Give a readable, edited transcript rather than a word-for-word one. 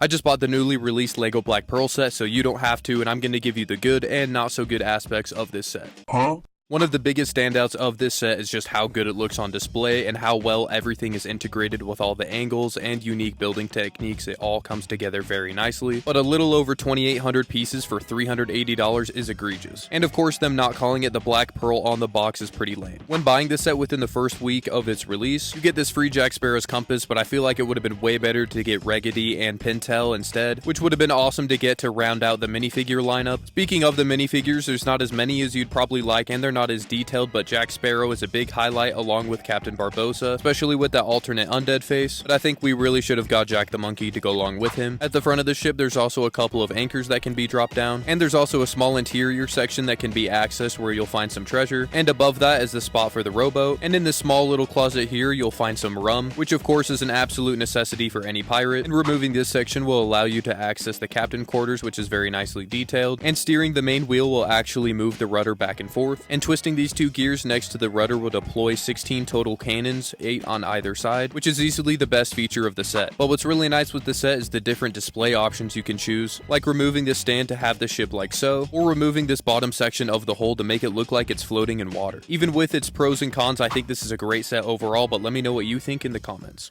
I just bought the newly released LEGO Black Pearl set, so you don't have to, and I'm going to give you the good and not so good aspects of this set. One of the biggest standouts of this set is just how good it looks on display and how well everything is integrated with all the angles and unique building techniques. It all comes together very nicely, but a little over 2,800 pieces for $380 is egregious. And of course, them not calling it the Black Pearl on the box is pretty lame. When buying this set within the first week of its release, you get this free Jack Sparrow's compass, but I feel like it would have been way better to get Raggedy and Pintail instead, which would have been awesome to get to round out the minifigure lineup. Speaking of the minifigures, there's not as many as you'd probably like, and they're not as detailed, but Jack Sparrow is a big highlight along with Captain Barbossa, especially with that alternate undead face, but I think we really should have got Jack the Monkey to go along with him. At the front of the ship, there's also a couple of anchors that can be dropped down, and there's also a small interior section that can be accessed where you'll find some treasure, and above that is the spot for the rowboat, and in this small little closet here, you'll find some rum, which of course is an absolute necessity for any pirate, and removing this section will allow you to access the captain quarters, which is very nicely detailed, and steering the main wheel will actually move the rudder back and forth, and twisting these two gears next to the rudder will deploy 16 total cannons, 8 on either side, which is easily the best feature of the set. But what's really nice with the set is the different display options you can choose, like removing the stand to have the ship like so, or removing this bottom section of the hull to make it look like it's floating in water. Even with its pros and cons, I think this is a great set overall, but let me know what you think in the comments.